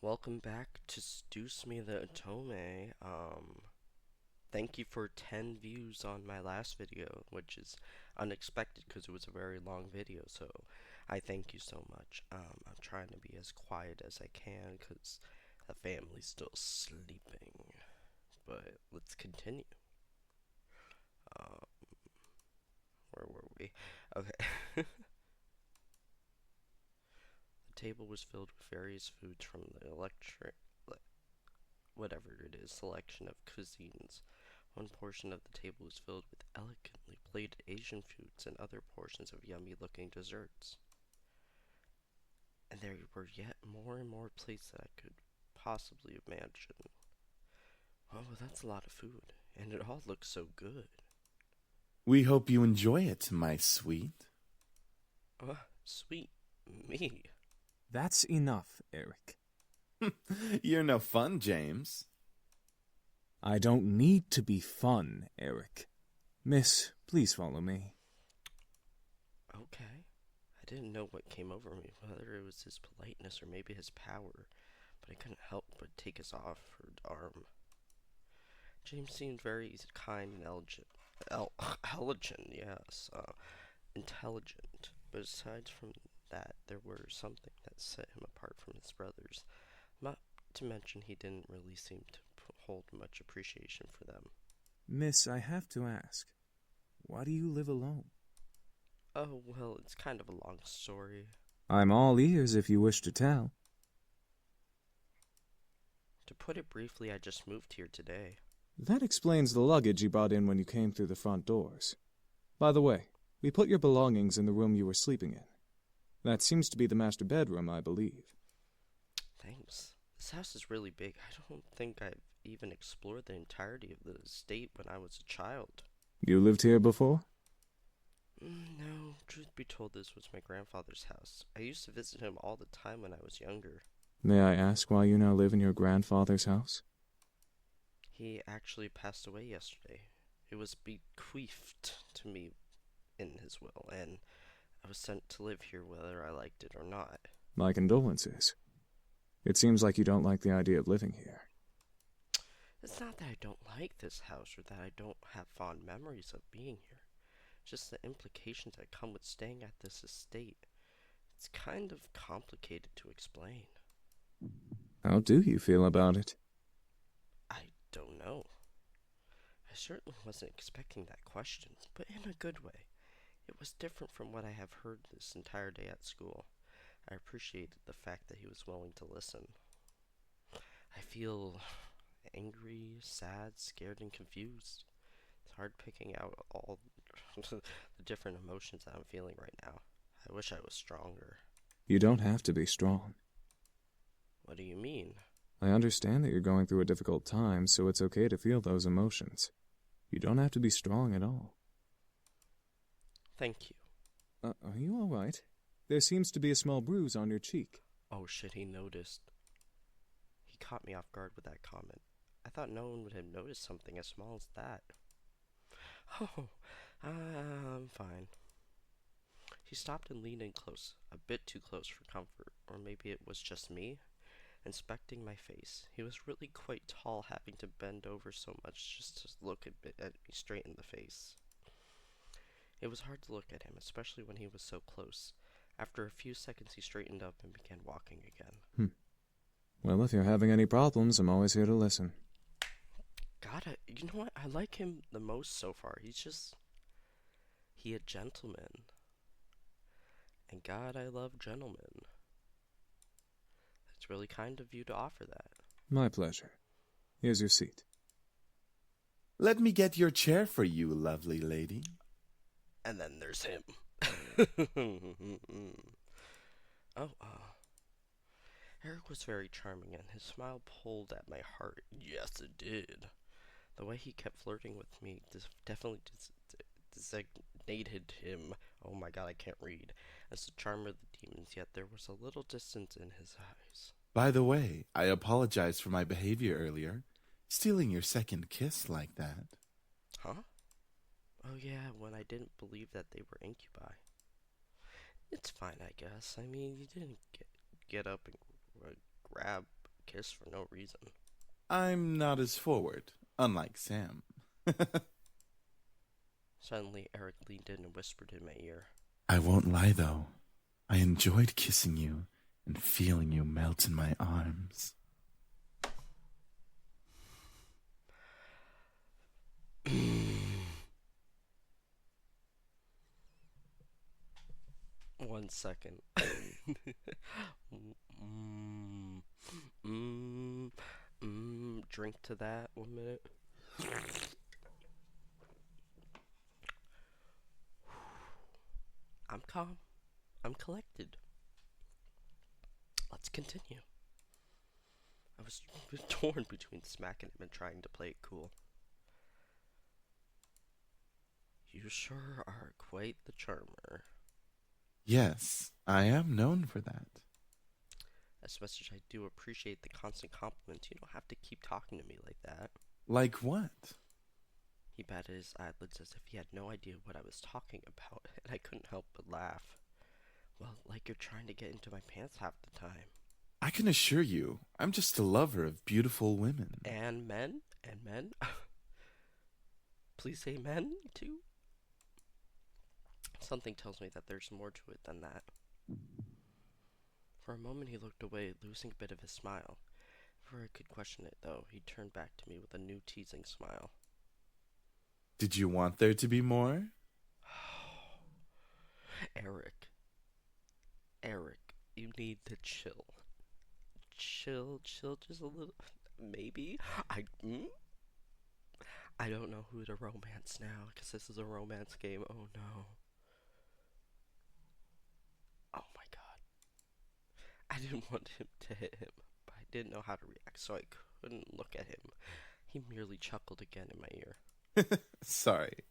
Welcome back to Seduce Me the Otome. Thank you for 10 views on my last video, which is unexpected because it was a very long video, so I thank you so much. I'm trying to be as quiet as I can because the family's still sleeping, but let's continue. Um, where were we? Okay. The table was filled with various foods from the whatever it is, selection of cuisines. One portion of the table was filled with elegantly plated Asian foods and other portions of yummy looking desserts. And there were yet more and more plates that I could possibly imagine. Oh, that's a lot of food, and it all looks so good. We hope you enjoy it, my sweet. Sweet me. That's enough, Erik. You're no fun, James. I don't need to be fun, Erik. Miss, please follow me. Okay. I didn't know what came over me, whether it was his politeness or maybe his power, but I couldn't help but take his offered arm. James seemed very kind and elegant, yes, intelligent. But aside from that, there were something that set him apart from his brothers. Not to mention he didn't really seem to hold much appreciation for them. Miss, I have to ask, why do you live alone? Oh, well, it's kind of a long story. I'm all ears if you wish to tell. To put it briefly, I just moved here today. That explains the luggage you brought in when you came through the front doors. By the way, we put your belongings in the room you were sleeping in. That seems to be the master bedroom, I believe. Thanks. This house is really big. I don't think I've even explored the entirety of the estate when I was a child. You lived here before? No, truth be told, this was my grandfather's house. I used to visit him all the time when I was younger. May I ask why you now live in your grandfather's house? He actually passed away yesterday. It was bequeathed to me in his will, and I was sent to live here whether I liked it or not. My condolences. It seems like you don't like the idea of living here. It's not that I don't like this house or that I don't have fond memories of being here. Just the implications that come with staying at this estate. It's kind of complicated to explain. How do you feel about it? I don't know. I certainly wasn't expecting that question, but in a good way. It was different from what I have heard this entire day at school. I appreciated the fact that he was willing to listen. I feel angry, sad, scared, and confused. It's hard picking out all the different emotions that I'm feeling right now. I wish I was stronger. You don't have to be strong. What do you mean? I understand that you're going through a difficult time, so it's okay to feel those emotions. You don't have to be strong at all. Thank you. Are you all right? There seems to be a small bruise on your cheek. Oh shit, he noticed. He caught me off guard with that comment. I thought no one would have noticed something as small as that. Oh, I'm fine. He stopped and leaned in close, a bit too close for comfort, or maybe it was just me, inspecting my face. He was really quite tall, having to bend over so much just to look a bit at me straight in the face. It was hard to look at him, especially when he was so close. After a few seconds, he straightened up and began walking again. Well, if you're having any problems, I'm always here to listen. God, you know what? I like him the most so far. He a gentleman. And God, I love gentlemen. It's really kind of you to offer that. My pleasure. Here's your seat. Let me get your chair for you, lovely lady. And then there's him. Oh, Erik was very charming, and his smile pulled at my heart. Yes, it did. The way he kept flirting with me definitely designated him, oh my god, I can't read, as the charmer of the demons, yet there was a little distance in his eyes. By the way, I apologize for my behavior earlier. Stealing your second kiss like that. Huh? Oh yeah, when I didn't believe that they were incubi. It's fine, I guess. I mean, you didn't get up and grab kiss for no reason. I'm not as forward, unlike Sam. Suddenly, Erik leaned in and whispered in my ear. I won't lie, though. I enjoyed kissing you and feeling you melt in my arms. 1 second. Drink to that 1 minute. I'm calm. I'm collected. Let's continue. I was torn between smacking him and trying to play it cool. You sure are quite the charmer. Yes, I am known for that. As much as I do appreciate the constant compliments, you don't have to keep talking to me like that. Like what? He batted his eyelids as if he had no idea what I was talking about, and I couldn't help but laugh. Well, like you're trying to get into my pants half the time. I can assure you, I'm just a lover of beautiful women. And men? And men? Please say men, too? Something tells me that there's more to it than that. For a moment he looked away, losing a bit of his smile. Before I could question it, though, he turned back to me with a new teasing smile. Did you want there to be more? Erik, you need to chill. Chill just a little. Maybe? I don't know who to romance now, because this is a romance game. Oh no. Oh my god. I didn't want him to hit him, but I didn't know how to react, so I couldn't look at him. He merely chuckled again in my ear. Sorry.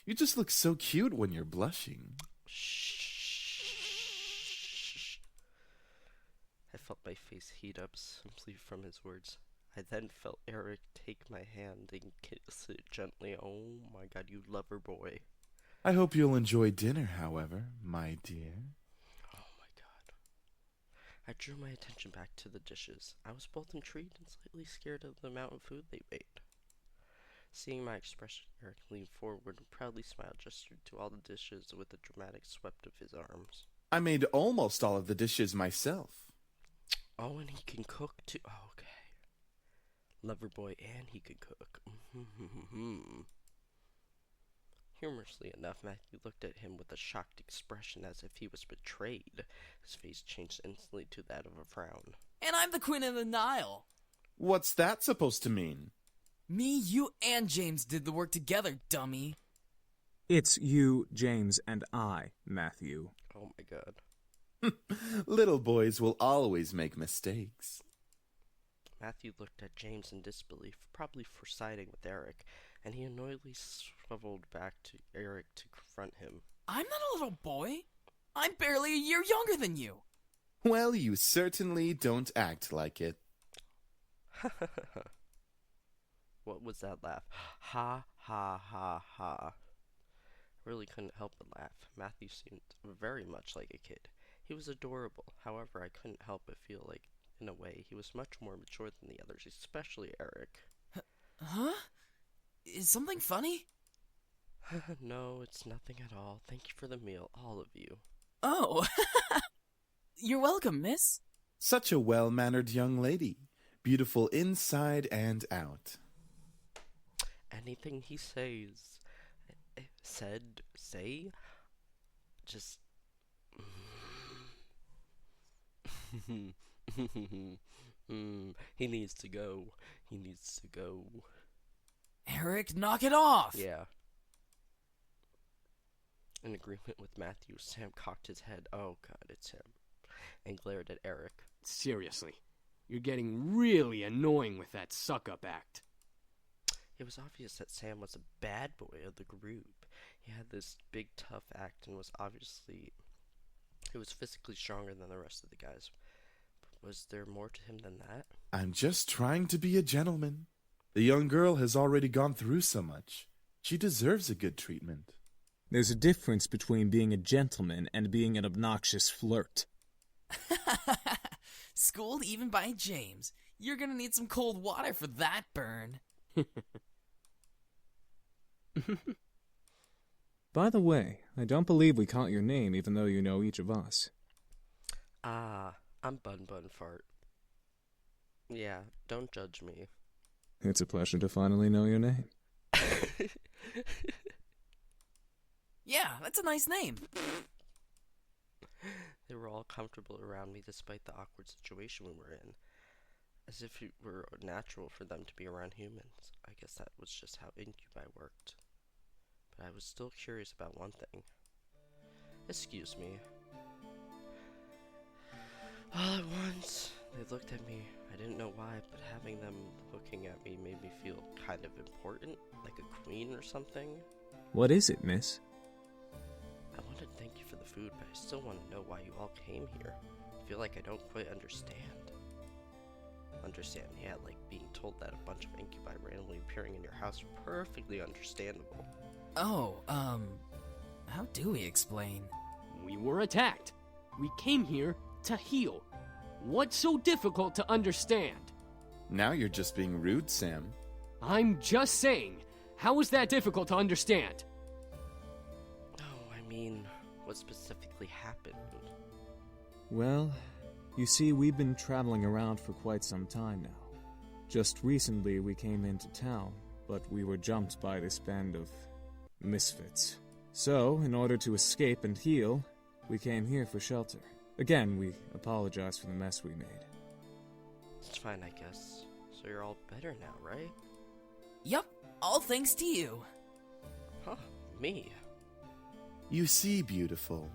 You just look so cute when you're blushing. Shh. I felt my face heat up simply from his words. I then felt Erik take my hand and kiss it gently. Oh my god, you lover boy. I hope you'll enjoy dinner, however, my dear. Oh my god. I drew my attention back to the dishes. I was both intrigued and slightly scared of the amount of food they made. Seeing my expression, Erik leaned forward and proudly smiled, gestured to all the dishes with a dramatic sweep of his arms. I made almost all of the dishes myself. Oh, and he can cook too. Oh, okay. Lover boy, and he can cook. Humorously enough, Matthew looked at him with a shocked expression as if he was betrayed. His face changed instantly to that of a frown. And I'm the Queen of the Nile. What's that supposed to mean? Me, you, and James did the work together, dummy. It's you, James, and I, Matthew. Oh my god. Little boys will always make mistakes. Matthew looked at James in disbelief, probably for siding with Erik, and he annoyedly swiveled back to Erik to confront him. I'm not a little boy. I'm barely a year younger than you. Well, you certainly don't act like it. What was that laugh? Ha, ha, ha, ha. Really couldn't help but laugh. Matthew seemed very much like a kid. He was adorable. However, I couldn't help but feel like, in a way, he was much more mature than the others, especially Erik. Huh? Is something funny? No, it's nothing at all. Thank you for the meal, all of you. Oh. You're welcome, miss. Such a well-mannered young lady. Beautiful inside and out. Anything he say, just... He needs to go. He needs to go. Erik, knock it off. Yeah. In agreement with Matthew, Sam cocked his head. Oh god, it's him. And glared at Erik. Seriously, you're getting really annoying with that suck-up act. It was obvious that Sam was a bad boy of the group. He had this big tough act and was physically stronger than the rest of the guys. But was there more to him than that? I'm just trying to be a gentleman. The young girl has already gone through so much. She deserves a good treatment. There's a difference between being a gentleman and being an obnoxious flirt. Schooled even by James. You're gonna need some cold water for that burn. By the way, I don't believe we caught your name even though you know each of us. I'm Bun Bun Fart. Yeah, don't judge me. It's a pleasure to finally know your name. Yeah, that's a nice name. They were all comfortable around me despite the awkward situation we were in. As if it were natural for them to be around humans. I guess that was just how incubi worked. But I was still curious about one thing. Excuse me. All at once, they looked at me. I didn't know why, but having them looking at me made me feel kind of important, like a queen or something. What is it, miss? I wanted to thank you for the food, but I still want to know why you all came here. I feel like I don't quite understand. Understand, yeah, like being told that a bunch of incubi randomly appearing in your house are perfectly understandable. Oh, how do we explain? We were attacked. We came here to heal. What's so difficult to understand? Now you're just being rude, Sam. I'm just saying, how is that difficult to understand? Oh, I mean, what specifically happened? Well, you see, we've been traveling around for quite some time now. Just recently we came into town, but we were jumped by this band of misfits. So, in order to escape and heal, we came here for shelter. Again, we apologize for the mess we made. It's fine, I guess. So you're all better now, right? Yup, all thanks to you. Huh, me? You see, beautiful,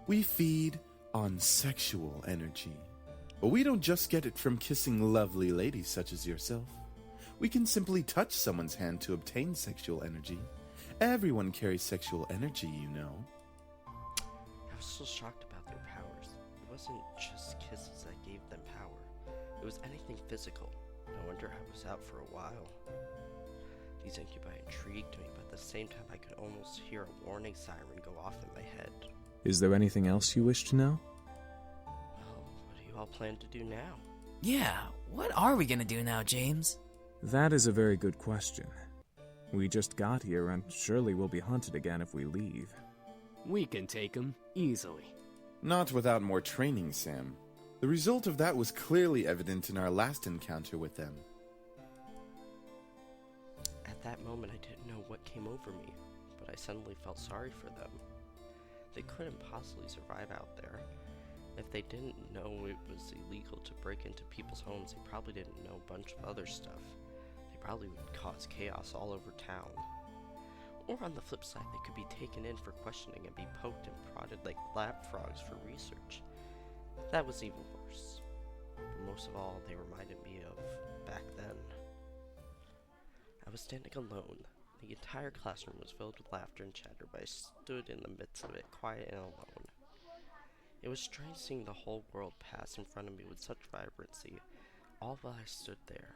we feed on sexual energy. But we don't just get it from kissing lovely ladies such as yourself. We can simply touch someone's hand to obtain sexual energy. Everyone carries sexual energy, you know. I was so shocked about their powers. It wasn't just kisses that gave them power. It was anything physical. No wonder I was out for a while. These incubi intrigued me, but at the same time I could almost hear a warning siren go off in my head. Is there anything else you wish to know? Well, what do you all plan to do now? Yeah, what are we gonna do now, James? That is a very good question. We just got here and surely we'll be hunted again if we leave. We can take him easily. Not without more training, Sam. The result of that was clearly evident in our last encounter with them. At that moment I didn't know what came over me, but I suddenly felt sorry for them. They couldn't possibly survive out there. If they didn't know it was illegal to break into people's homes, they probably didn't know a bunch of other stuff. They probably would cause chaos all over town. Or on the flip side, they could be taken in for questioning and be poked and prodded like lab frogs for research. That was even worse. But most of all, they reminded me of back then. I was standing alone. The entire classroom was filled with laughter and chatter, but I stood in the midst of it, quiet and alone. It was strange seeing the whole world pass in front of me with such vibrancy, all while I stood there.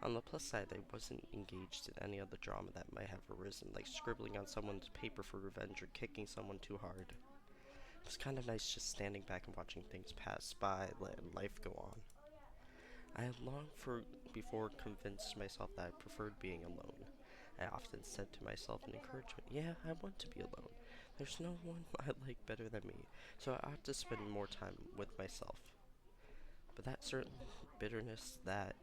On the plus side, I wasn't engaged in any other drama that might have arisen, like scribbling on someone's paper for revenge or kicking someone too hard. It was kind of nice just standing back and watching things pass by, letting life go on. I had long before convinced myself that I preferred being alone. I often said to myself in encouragement, yeah, I want to be alone. There's no one I like better than me, so I ought to spend more time with myself. But that certain bitterness that,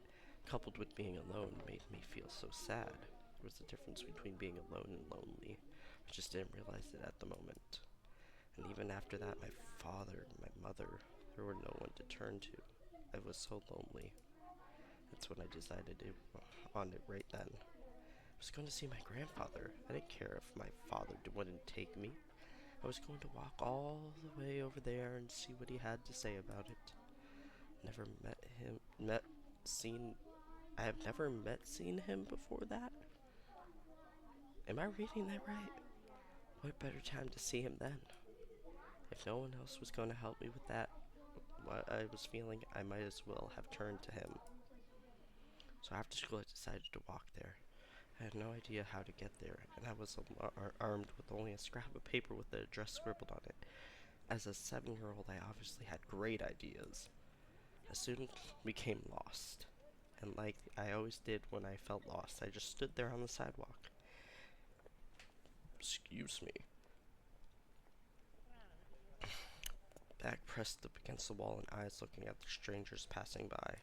coupled with being alone, made me feel so sad. There was a difference between being alone and lonely. I just didn't realize it at the moment. And even after that, my father and my mother, there were no one to turn to. I was so lonely. That's when I decided on it right then. I was going to see my grandfather. I didn't care if my father wouldn't take me. I was going to walk all the way over there and see what he had to say about it. I have never seen him before that. Am I reading that right? What better time to see him then? If no one else was going to help me with that, what I was feeling, I might as well have turned to him. So after school, I decided to walk there. I had no idea how to get there, and I was armed with only a scrap of paper with the address scribbled on it. As a 7-year-old, I obviously had great ideas. I soon became lost. And like I always did when I felt lost, I just stood there on the sidewalk. Excuse me. Back pressed up against the wall and eyes looking at the strangers passing by.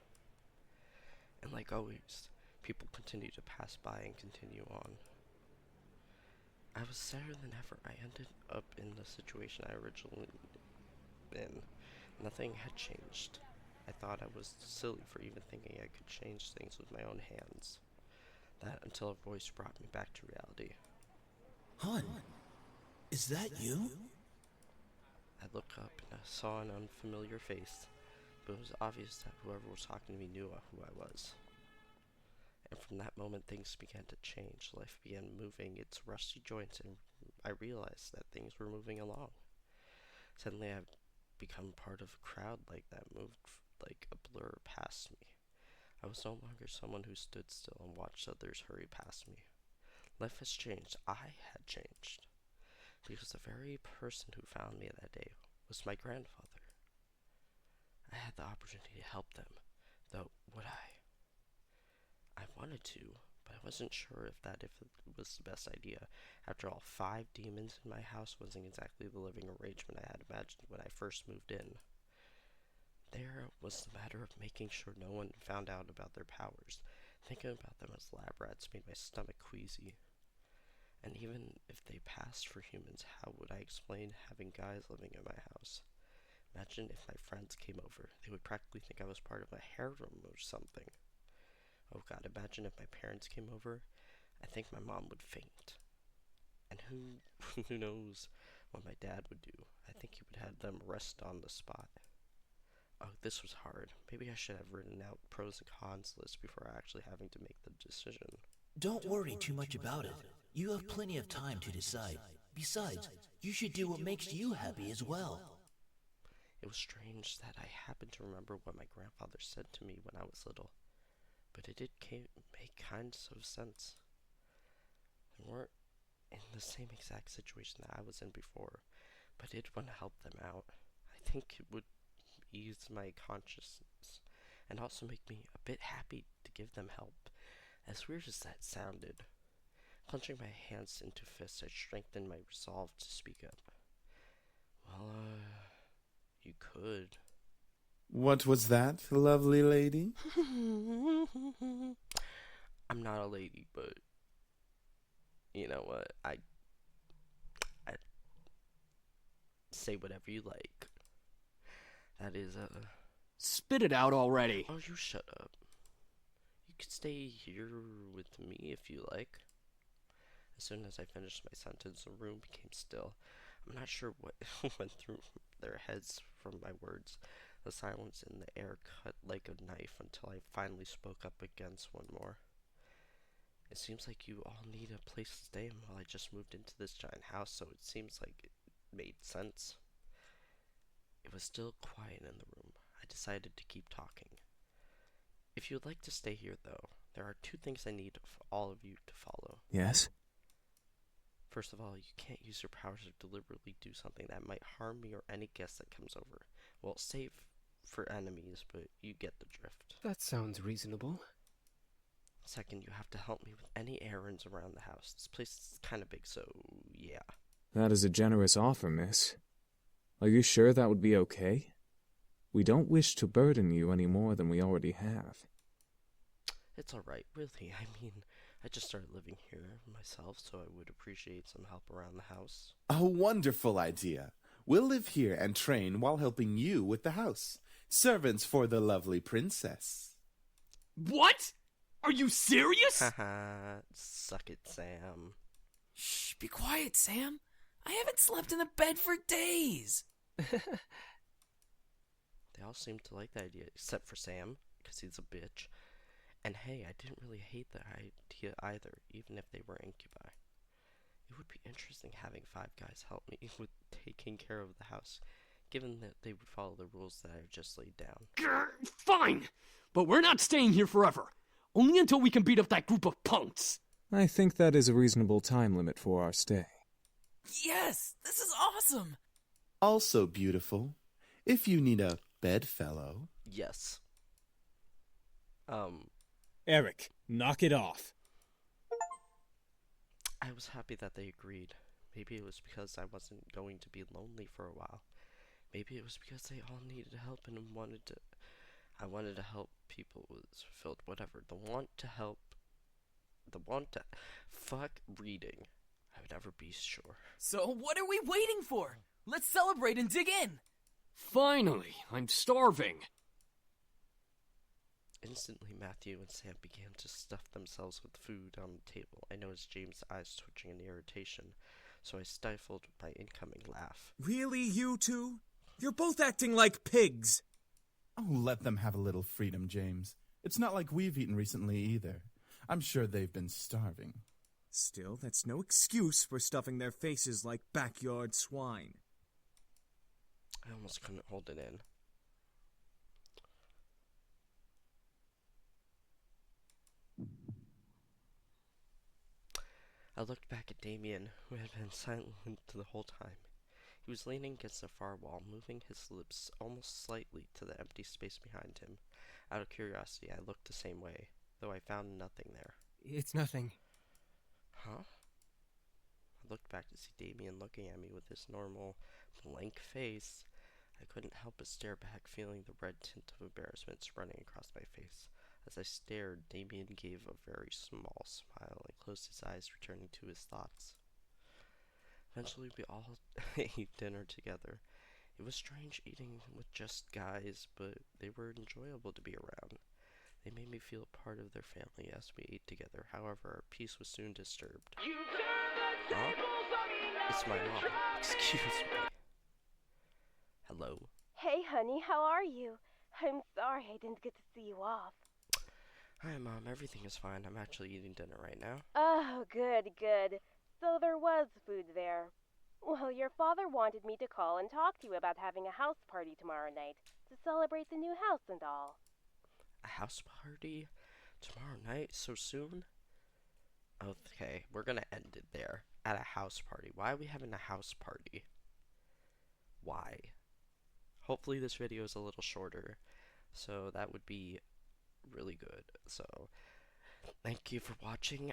And like always, people continue to pass by and continue on. I was sadder than ever. I ended up in the situation I originally in. Nothing had changed. I thought I was silly for even thinking I could change things with my own hands. That until a voice brought me back to reality. Hun, is that you? I looked up and I saw an unfamiliar face, but it was obvious that whoever was talking to me knew who I was. And from that moment, things began to change. Life began moving its rusty joints, and I realized that things were moving along. Suddenly, I've become part of a crowd like that moved like a blur past me. I was no longer someone who stood still and watched others hurry past me. Life has changed. I had changed. Because the very person who found me that day was my grandfather. I had the opportunity to help them, though would I? I wanted to, but I wasn't sure if it was the best idea. After all, 5 demons in my house wasn't exactly the living arrangement I had imagined when I first moved in. There was the matter of making sure no one found out about their powers. Thinking about them as lab rats made my stomach queasy. And even if they passed for humans, how would I explain having guys living in my house? Imagine if my friends came over. They would practically think I was part of a harem or something. Oh god, imagine if my parents came over. I think my mom would faint. And who knows what my dad would do. I think he would have them arrest on the spot. Oh, this was hard. Maybe I should have written out pros and cons lists before actually having to make the decision. Don't worry too much about it. You have plenty of time to decide. Besides, you should do what makes you happy as well. It was strange that I happened to remember what my grandfather said to me when I was little. But it did make kinds of sense. They weren't in the same exact situation that I was in before, but I did want to help them out. I think it would ease my consciousness and also make me a bit happy to give them help. As weird as that sounded, clenching my hands into fists, I strengthened my resolve to speak up. Well, you could. What was that, lovely lady? I'm not a lady, but you know what? I say whatever you like. That is Spit it out already. Oh, you shut up. You could stay here with me if you like. As soon as I finished my sentence, the room became still. I'm not sure what went through their heads from my words. The silence in the air cut like a knife until I finally spoke up against one more. It seems like you all need a place to stay, and while I just moved into this giant house, so it seems like it made sense. It was still quiet in the room. I decided to keep talking. If you would like to stay here, though, there are 2 things I need all of you to follow. Yes? First of all, you can't use your powers to deliberately do something that might harm me or any guest that comes over. Well, save for enemies, but you get the drift. That sounds reasonable. Second, you have to help me with any errands around the house. This place is kind of big, so yeah. That is a generous offer, miss. Are you sure that would be okay? We don't wish to burden you any more than we already have. It's alright, really. I mean, I just started living here myself, so I would appreciate some help around the house. A wonderful idea. We'll live here and train while helping you with the house. Servants for the lovely princess. What? Are you serious? Haha, suck it, Sam. Shh, be quiet, Sam. I haven't slept in a bed for days. They all seem to like the idea, except for Sam, because he's a bitch. And hey, I didn't really hate the idea either, even if they were incubi. It would be interesting having 5 guys help me with taking care of the house, given that they would follow the rules that I've just laid down. Grr, fine, but we're not staying here forever. Only until we can beat up that group of punks. I think that is a reasonable time limit for our stay. Yes, this is awesome. Also beautiful. If you need a bedfellow. Yes. Erik, knock it off. I was happy that they agreed. Maybe it was because I wasn't going to be lonely for a while. Maybe it was because they all needed help and I wanted to help people was fulfilled. Whatever. Fuck reading. I would never be sure. So what are we waiting for? Let's celebrate and dig in! Finally, I'm starving. Instantly, Matthew and Sam began to stuff themselves with food on the table. I noticed James' eyes twitching in irritation, so I stifled my incoming laugh. Really, you two? You're both acting like pigs. Oh, let them have a little freedom, James. It's not like we've eaten recently either. I'm sure they've been starving. Still, that's no excuse for stuffing their faces like backyard swine. I almost couldn't hold it in. I looked back at Damien, who had been silent the whole time. He was leaning against the far wall, moving his lips almost slightly to the empty space behind him. Out of curiosity, I looked the same way, though I found nothing there. It's nothing. Huh? I looked back to see Damien looking at me with his normal, blank face. I couldn't help but stare back, feeling the red tint of embarrassment running across my face. As I stared, Damien gave a very small smile and closed his eyes, returning to his thoughts. Eventually, we all ate dinner together. It was strange eating with just guys, but they were enjoyable to be around. They made me feel a part of their family as we ate together. However, our peace was soon disturbed. Huh? It's my mom. Excuse me. Hello? Hey, honey, how are you? I'm sorry I didn't get to see you off. Hi, Mom. Everything is fine. I'm actually eating dinner right now. Oh, good, good. So there was food there. Well, your father wanted me to call and talk to you about having a house party tomorrow night to celebrate the new house and all. A house party? Tomorrow night? So soon? Okay, we're gonna end it there. At a house party. Why are we having a house party? Why? Hopefully this video is a little shorter, so that would be really good. So thank you for watching.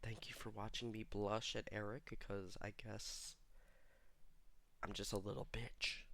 Thank you for watching me blush at Erik, because I guess I'm just a little bitch.